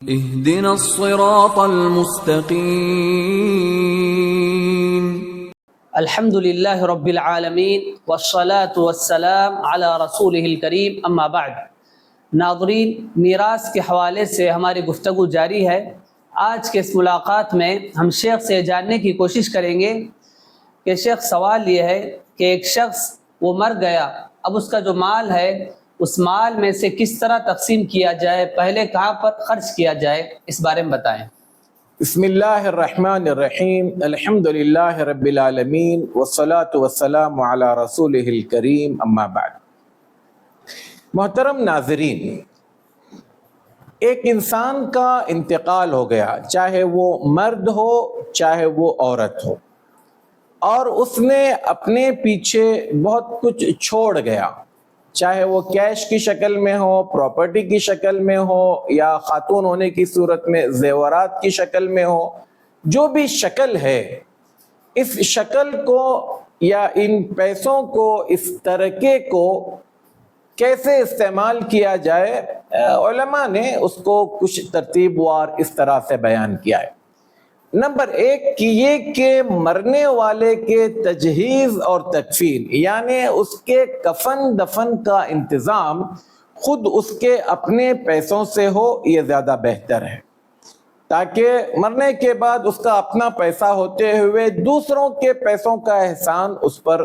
اهدنا الصراط المستقيم. الحمد للہ رب العالمین والصلاة والسلام علی رسولہ الکریم، اما بعد۔ ناظرین، میراث کے حوالے سے ہماری گفتگو جاری ہے۔ آج کے اس ملاقات میں ہم شیخ سے جاننے کی کوشش کریں گے کہ شیخ، سوال یہ ہے کہ ایک شخص وہ مر گیا، اب اس کا جو مال ہے اس مال میں سے کس طرح تقسیم کیا جائے، پہلے کہاں پر خرچ کیا جائے، اس بارے میں بتائیں۔ بسم اللہ الرحمن الرحیم، الحمد للہ رب العالمین والصلاة والسلام علی رسولہ الکریم، اما بعد۔ محترم ناظرین، ایک انسان کا انتقال ہو گیا، چاہے وہ مرد ہو چاہے وہ عورت ہو، اور اس نے اپنے پیچھے بہت کچھ چھوڑ گیا، چاہے وہ کیش کی شکل میں ہو، پراپرٹی کی شکل میں ہو، یا خاتون ہونے کی صورت میں زیورات کی شکل میں ہو، جو بھی شکل ہے، اس شکل کو یا ان پیسوں کو، اس ترکے کو کیسے استعمال کیا جائے، علماء نے اس کو کچھ ترتیب وار اس طرح سے بیان کیا ہے۔ نمبر ایک کہ یہ کہ مرنے والے کے تجہیز اور تکفین، یعنی اس کے کفن دفن کا انتظام خود اس کے اپنے پیسوں سے ہو، یہ زیادہ بہتر ہے، تاکہ مرنے کے بعد اس کا اپنا پیسہ ہوتے ہوئے دوسروں کے پیسوں کا احسان اس پر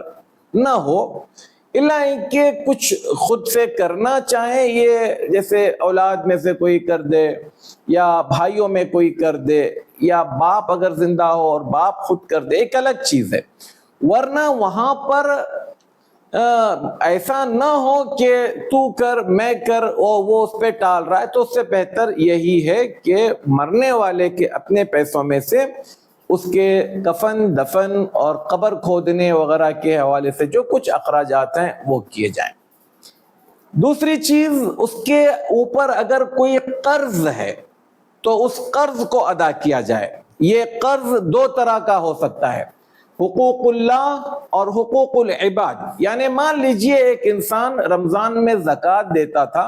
نہ ہو، الا کہ کچھ خود سے کرنا چاہیں، یہ جیسے اولاد میں سے کوئی کر دے، یا بھائیوں میں کوئی کر دے، یا باپ اگر زندہ ہو اور باپ خود کر دے، ایک الگ چیز ہے، ورنہ وہاں پر ایسا نہ ہو کہ تو کر میں کر اور وہ اس پہ ٹال رہا ہے۔ تو اس سے بہتر یہی ہے کہ مرنے والے کے اپنے پیسوں میں سے اس کے کفن دفن اور قبر کھودنے وغیرہ کے حوالے سے جو کچھ اخراجات ہیں وہ کیے جائیں۔ دوسری چیز، اس کے اوپر اگر کوئی قرض ہے تو اس قرض کو ادا کیا جائے۔ یہ قرض دو طرح کا ہو سکتا ہے، حقوق اللہ اور حقوق العباد۔ یعنی مان لیجئے ایک انسان رمضان میں زکوٰۃ دیتا تھا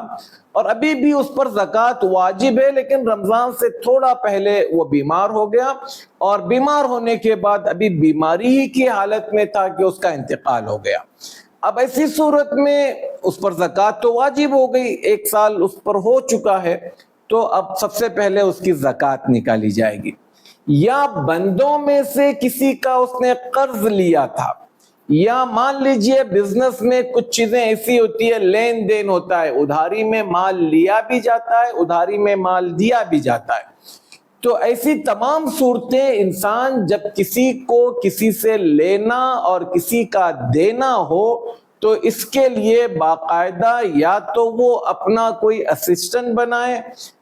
اور ابھی بھی اس پر زکوٰۃ واجب ہے، لیکن رمضان سے تھوڑا پہلے وہ بیمار ہو گیا، اور بیمار ہونے کے بعد ابھی بیماری ہی کی حالت میں تھا کہ اس کا انتقال ہو گیا۔ اب ایسی صورت میں اس پر زکوٰۃ تو واجب ہو گئی، 1 سال اس پر ہو چکا ہے، تو اب سب سے پہلے اس کی زکوٰۃ نکالی جائے گی۔ یا بندوں میں سے کسی کا اس نے قرض لیا تھا، یا مان لیجئے بزنس میں کچھ چیزیں ایسی ہوتی ہے، لین دین ہوتا ہے، ادھاری میں مال لیا بھی جاتا ہے، ادھاری میں مال دیا بھی جاتا ہے۔ تو ایسی تمام صورتیں انسان جب کسی کو کسی سے لینا اور کسی کا دینا ہو تو اس کے لیے باقاعدہ یا تو وہ اپنا کوئی اسسٹنٹ بنائے،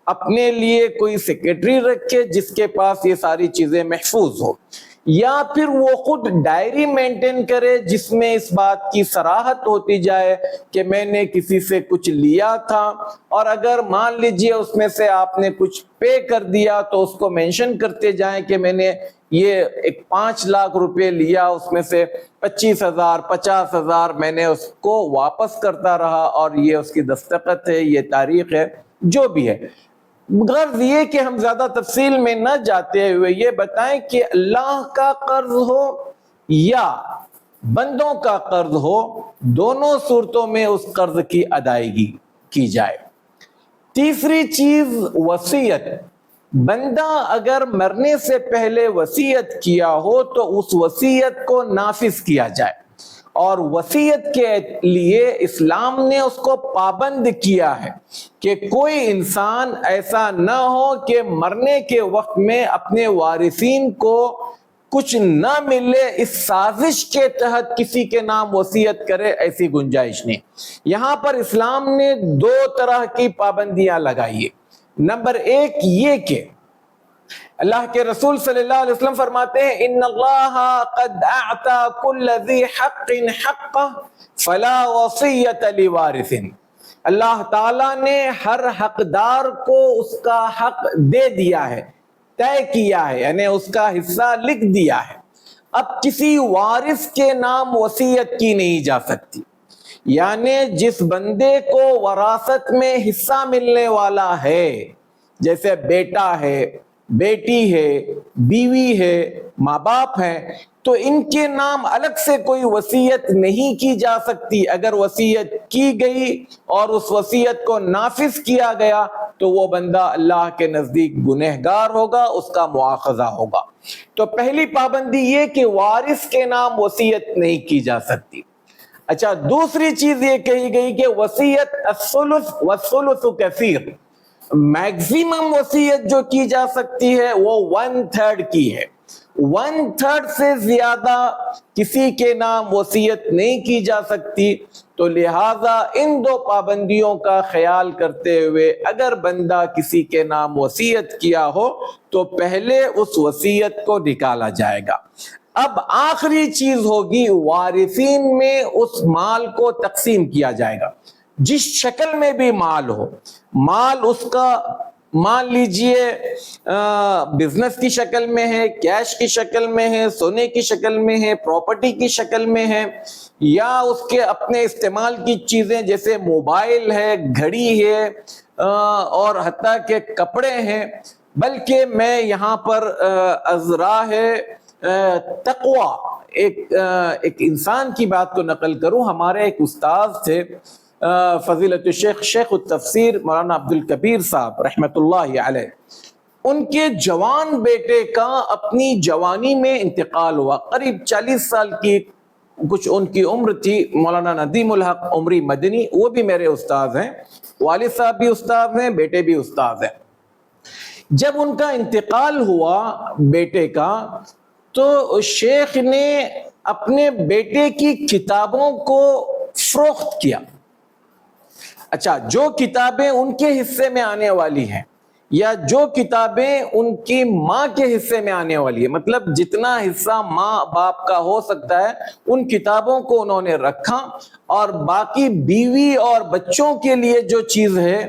اپنے لیے کوئی سیکریٹری رکھے جس کے پاس یہ ساری چیزیں محفوظ ہو، یا پھر وہ خود ڈائری مینٹین کرے جس میں اس بات کی صراحت ہوتی جائے کہ میں نے کسی سے کچھ لیا تھا، اور اگر مان لیجئے اس میں سے آپ نے کچھ پے کر دیا تو اس کو مینشن کرتے جائیں کہ میں نے یہ 5 لاکھ روپے لیا، اس میں سے 25,000 50,000 میں نے اس کو واپس کرتا رہا، اور یہ اس کی دستخط ہے، یہ تاریخ ہے، جو بھی ہے۔ غرض یہ کہ ہم زیادہ تفصیل میں نہ جاتے ہوئے یہ بتائیں کہ اللہ کا قرض ہو یا بندوں کا قرض ہو، دونوں صورتوں میں اس قرض کی ادائیگی کی جائے۔ تیسری چیز، وصیت۔ بندہ اگر مرنے سے پہلے وصیت کیا ہو تو اس وصیت کو نافذ کیا جائے، اور وصیت کے لیے اسلام نے اس کو پابند کیا ہے کہ کوئی انسان ایسا نہ ہو کہ مرنے کے وقت میں اپنے وارثین کو کچھ نہ ملے، اس سازش کے تحت کسی کے نام وصیت کرے، ایسی گنجائش نہیں۔ یہاں پر اسلام نے 2 طرح کی پابندیاں لگائی ہے۔ نمبر 1 یہ کہ اللہ کے رسول صلی اللہ علیہ وسلم فرماتے ہیں، ان اللہ قد اعطى كل ذی حق حقہ فلا وصیۃ لوارث۔ اللہ تعالیٰ نے ہر حقدار کو اس کا حق دے دیا ہے، طے کیا ہے، یعنی اس کا حصہ لکھ دیا ہے۔ اب کسی وارث کے نام وصیت کی نہیں جا سکتی، یعنی جس بندے کو وراثت میں حصہ ملنے والا ہے جیسے بیٹا ہے، بیٹی ہے، بیوی ہے، ماں باپ ہیں، تو ان کے نام الگ سے کوئی وصیت نہیں کی جا سکتی۔ اگر وصیت کی گئی اور اس وصیت کو نافذ کیا گیا تو وہ بندہ اللہ کے نزدیک گنہگار ہوگا، اس کا مواخذہ ہوگا۔ تو پہلی پابندی یہ کہ وارث کے نام وصیت نہیں کی جا سکتی۔ اچھا، دوسری چیز یہ کہی گئی کہ وصیت الثلث والثلث کثیر، میکسیمم وصیت جو کی جا سکتی ہے وہ 1/3 کی ہے۔ 1/3 سے زیادہ کسی کے نام وصیت نہیں کی جا سکتی۔ تو لہذا ان دو پابندیوں کا خیال کرتے ہوئے اگر بندہ کسی کے نام وصیت کیا ہو تو پہلے اس وصیت کو نکالا جائے گا۔ اب آخری چیز ہوگی، وارثین میں اس مال کو تقسیم کیا جائے گا، جس شکل میں بھی مال ہو۔ مال اس کا مان لیجئے بزنس کی شکل میں ہے، کیش کی شکل میں ہے، سونے کی شکل میں ہے، پراپرٹی کی شکل میں ہے، یا اس کے اپنے استعمال کی چیزیں جیسے موبائل ہے، گھڑی ہے، اور حتیٰ کہ کپڑے ہیں۔ بلکہ میں یہاں پر ازراہ تقوی ایک انسان کی بات کو نقل کروں۔ ہمارے ایک استاذ تھے فضیلت الشیخ شیخ التفسیر مولانا عبد الکبیر صاحب رحمۃ اللہ علیہ، ان کے جوان بیٹے کا اپنی جوانی میں انتقال ہوا، قریب 40 سال کی کچھ ان کی عمر تھی۔ مولانا ندیم الحق عمری مدنی، وہ بھی میرے استاذ ہیں، والد صاحب بھی استاذ ہیں، بیٹے بھی استاذ ہیں۔ جب ان کا انتقال ہوا بیٹے کا تو شیخ نے اپنے بیٹے کی کتابوں کو فروخت کیا۔ اچھا، جو کتابیں ان کے حصے میں آنے والی ہیں یا جو کتابیں ان کی ماں کے حصے میں آنے والی ہے، مطلب جتنا حصہ ماں باپ کا ہو سکتا ہے ان کتابوں کو انہوں نے رکھا، اور باقی بیوی اور بچوں کے لیے جو چیز ہے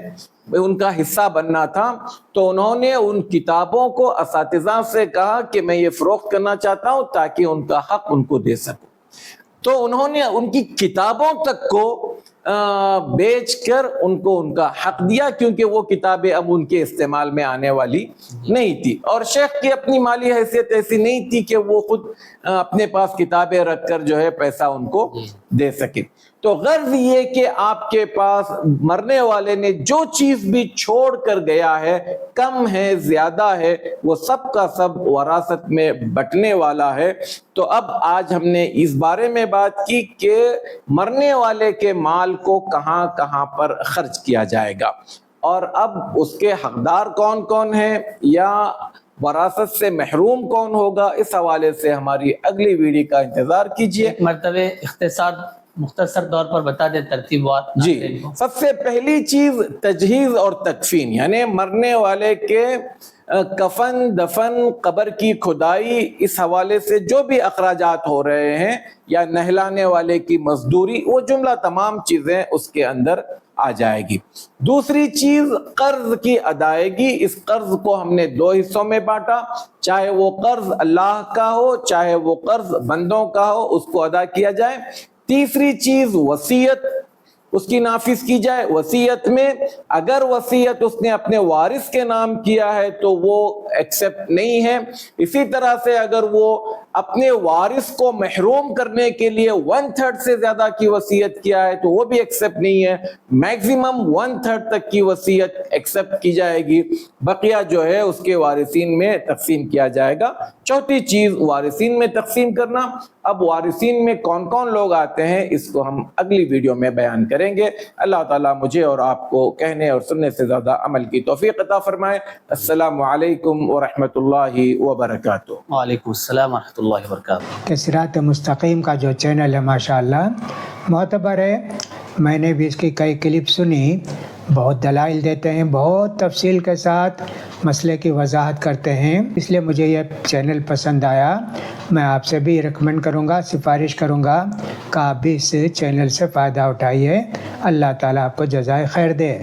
ان کا حصہ بننا تھا تو انہوں نے ان کتابوں کو اساتذہ سے کہا کہ میں یہ فروخت کرنا چاہتا ہوں تاکہ ان کا حق ان کو دے سکوں۔ تو انہوں نے ان کی کتابوں تک کو بیچ کر ان کو ان کا حق دیا، کیونکہ وہ کتابیں اب ان کے استعمال میں آنے والی نہیں تھی، اور شیخ کی اپنی مالی حیثیت ایسی نہیں تھی کہ وہ خود اپنے پاس کتابیں رکھ کر جو ہے پیسہ ان کو دے سکے۔ تو غرض یہ کہ آپ کے پاس مرنے والے نے جو چیز بھی چھوڑ کر گیا ہے، کم ہے زیادہ ہے، وہ سب کا سب وراثت میں بٹنے والا ہے۔ تو اب آج ہم نے اس بارے میں بات کی کہ مرنے والے کے مال کو کہاں کہاں پر خرچ کیا جائے گا، اور اب اس کے حقدار کون کون ہیں یا وراثت سے محروم کون ہوگا، اس حوالے سے ہماری اگلی ویڈیو کا انتظار کیجیے۔ ایک مرتبہ مختصر طور پر بتا دیں ترتیبات۔ جی، سب سے پہلی چیز تجہیز اور تکفین، یعنی مرنے والے کے کفن، دفن، قبر کی کھدائی، اس حوالے سے جو بھی اخراجات ہو رہے ہیں، یا نہلانے والے کی مزدوری، وہ جملہ تمام چیزیں اس کے اندر آ جائے گی۔ دوسری چیز قرض کی ادائیگی۔ اس قرض کو ہم نے 2 حصوں میں بانٹا، چاہے وہ قرض اللہ کا ہو چاہے وہ قرض بندوں کا ہو، اس کو ادا کیا جائے۔ تیسری چیز وصیت، اس کی نافذ کی جائے۔ وصیت میں اگر وصیت اس نے اپنے وارث کے نام کیا ہے تو وہ ایکسپٹ نہیں ہے۔ اسی طرح سے اگر وہ اپنے وارث کو محروم کرنے کے لیے 1/3 سے زیادہ کی وصیت کیا ہے تو وہ بھی ایکسپٹ نہیں ہے۔ میکسیمم 1/3 تک کی وصیت ایکسپٹ کی جائے گی، بقیہ جو ہے اس کے وارثین میں تقسیم کیا جائے گا۔ چوتھی چیز وارثین میں تقسیم کرنا۔ اب وارثین میں کون کون لوگ آتے ہیں اس کو ہم اگلی ویڈیو میں بیان کریں گے۔ اللہ تعالیٰ مجھے اور آپ کو کہنے اور سننے سے زیادہ عمل کی توفیق عطا فرمائے۔ السلام علیکم ورحمۃ اللہ وبرکاتہ۔ وعلیکم السلام ورحمۃ اللہ وبرکاتہ۔ کہ صراط مستقیم کا جو چینل ہے ماشاءاللہ معتبر ہے، میں نے بھی اس کی کئی کلپ سنی، بہت دلائل دیتے ہیں، بہت تفصیل کے ساتھ مسئلے کی وضاحت کرتے ہیں، اس لیے مجھے یہ چینل پسند آیا۔ میں آپ سے بھی ریکمینڈ کروں گا، سفارش کروں گا کہ آپ بھی اس چینل سے فائدہ اٹھائیے۔ اللہ تعالیٰ آپ کو جزائے خیر دے۔